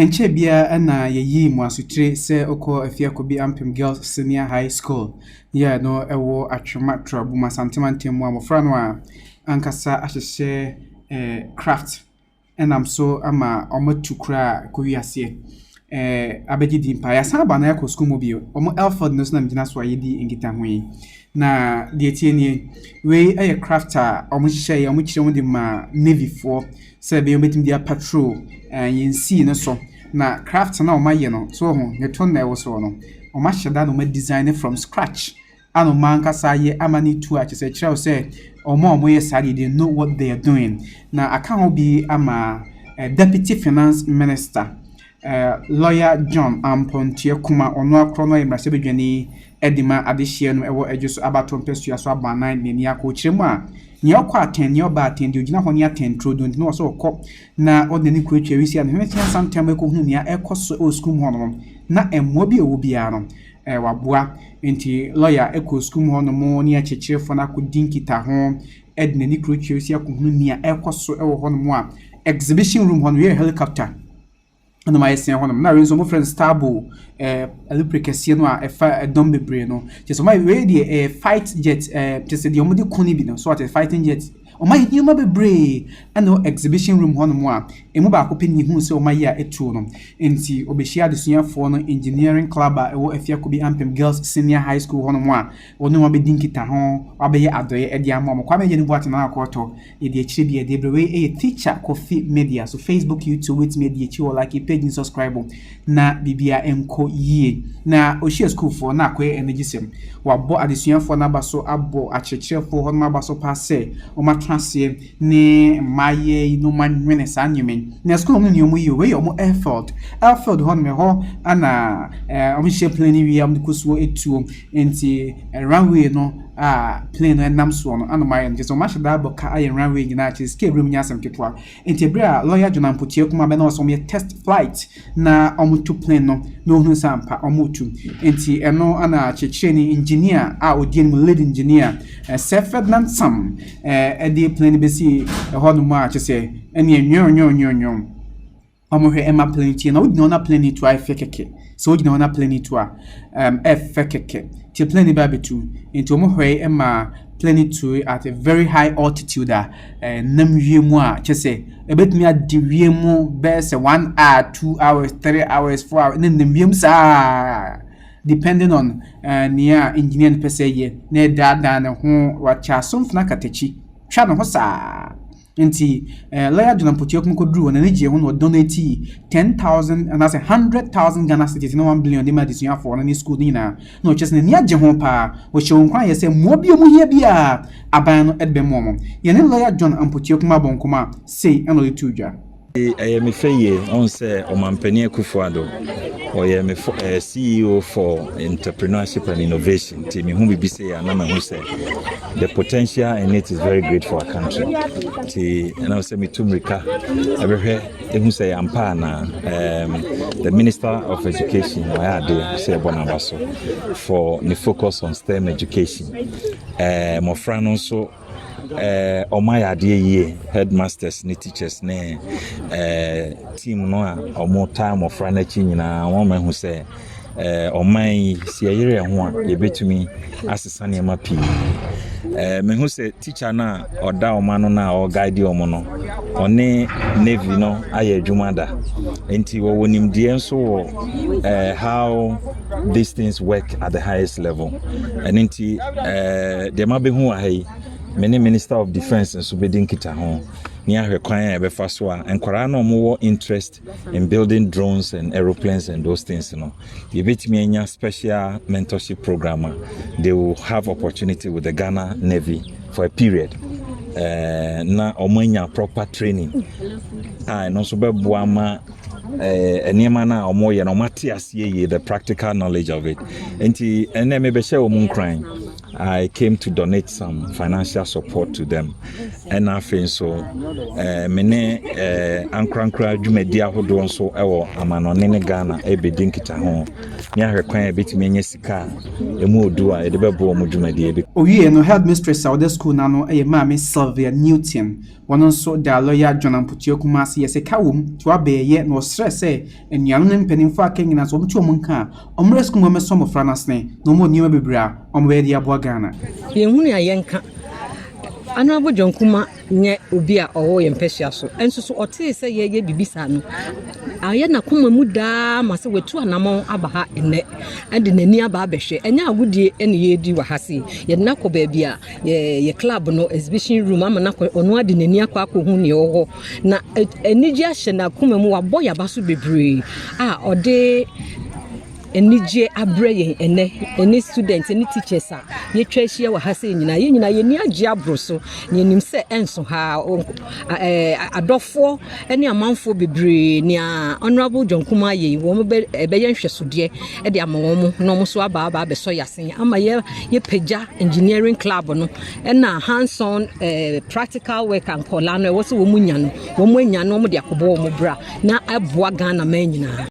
enche bia na yeyi mu asutire se okọ Afia Kobi Girls Senior High School no ewo atwema trabu masantemantem mu amofra no a ankasa ahyehye craft enam so ama omatukura ko wiase abegidi mpa ya san ba na yakọ school mobile omo Elford no so na mgina so ayedi ngita hoyi na de tienie we crafter omo hye omo kire mo de ma navy for se be ometim dia patrol yensi no so na craft na omaye no so ho neton na ewo so no oma hyeda no ma design from scratch ano manka saye amani tu a chese kire say omo ye sadi they know what they are doing na aka ho bi ama deputy finance minister lawyer John Ampontie kuma ono akro no emrase bedwani edima adehie no ewo ejuso abaton pesu aso abanan ne ni akọ a ni okwa aten ni oba aten di ogina ho ni aten trodo ndi no so okọ na odeni ku etwa wisi an hwetian santem ko hu ni ekoso o school ho no na emmo bi owo bia no waboa enti lawyer eko school ho no mo ni achechefo na ko dinkita ho edneni ku etwa wisi akohunu ni ekoso ewo ho no mo a exhibition room ho no ye helicopter no my sen honum na renzo mo friend stable elupricase no a efa dom bebre no just my we dey fight jet just the omodi kuni bi no so at fighting jet o my yuma bebre and exhibition room honum a emu ba ko pani hu se o my ya etu no enti obehia de suafo no engineering club a ewo Afia Kobi Girls Senior High School honum a ono ma be dinkita ho abeye adoye e dia mo kwa me ye ni boate na akoto e de akire bi e de bebre we teacher Kofi Media so Facebook YouTube with media chi or like page and subscribe na bibia enko yie na ohia school for na akwe energy sem wabo adesuafo na baso abo achechefo ho na baso passe o ma transie ne maye no manwene sanyeme na school no ni omo yi we omo Elford ho me ho ana omo she plane wi am kusuo etuo enti runway no plane nam so no ana maye nje so ma sheda boka aye runway gina chi scale room nya sam ketwa enti bra lawyer John Ampontie kuma be na so me test flight na omutu plane no hu sampa omutu enti eno ana checheni engineer odien mu lead engineer Ferdinand Sam edi plane be si ho no ma chese eni enyo omohwe ema plane ti na odin ona plane to Afia keke so odin ona plane to keke ti plane ba betu enti omohwe ema plane to at a very high altitude nam wiemu a chese ebetumi adiwiemu be se 1 hour 2 hours 3 hours 4 hours nam wiemu sa depending on near engineer pese ye na dada na ho wacha somfna katechi twa no ho sa enti lawyer John Ampontie kuma ko duru na neje ho no donate 10,000 and that's 100,000 Ghana cedis no 1 billion de ma disuya for na school ni na no chese na ni agye ho pa wo hye nkwan ye se mo bi omu hia bia aban no edbe mo ye ne lawyer John Ampontie kuma bonkoma say eno le tudwa me feye on say omampani Akufo-Addo or ye me CEO for entrepreneurship and innovation team whom we be say and na who say the potential in it is very great for our country and I say me tumrika everywhere who say ampa na the Minister of Education say Bonabaso for the focus on STEM education mo friend also omaya de ye headmasters ni teachers ne team no a omo time of run achi nyina won ma hu se oman si ayere ho a ye betumi asesa ne ma pi me hu se teacher na oda omano na o guide omo no one navy no aye adwumada enti wo wonim die nso how these things work at the highest level and enti de ma be hu ahai many Minister of Defense and Subedin Kita home near her client Ebefaswa and Korano more interest in building drones and aeroplanes and those things, you know. You bet me a special mentorship program. They will have opportunity with the Ghana Navy for a period. Na omanya proper training. And also Buama Niamana or more, no Matias ye the practical knowledge of it. And then maybe share crying. I came to donate some financial support to them. And I think so mene ankrankra dwumadi ahodo nso ewo amanone Ghana ebedin kita ho nya hwekwan ebetimi nya sika emu odu a edebebo mu dwumadi ebe owie no headmistress of the school na no Mame Sylvia Newton one nso da lawyer John Amputio Kumasi yese kawum to abeye no stress enuanu ne mpanimfo akanyina so omtu omunka omre school mo meso mo franasne no mo niwa bebra omwe dia bo Ghana ye hunu ayenka Honorable John Kuma nye obi a owo ye mpehia so enso so ote se ye bibisa no aye na kuma mu da ma se wetu anamon abaha ene ade nani aba abehwe enya agudie ene ye di wa hase ye na ko ba bia ye club no exhibition room ama na ono ade nani akwa akohu ne oho na eniji ahye na kuma mu wabo ya baso bebre a ode enije abreye ene students ene teachers a ye twahia wa hase nyina ye ni age abroso ne nim se enso ha adofo ene amanfo bebre ne Honorable John Kuma ye wo be ye nhwesode e de amawom no mo so aba beso yasen ama ye pagya engineering club no na hands on practical work and kola no wo so wo munya no wo mu anya no mo de akobo wo mo bra na aboa Ghana man nyina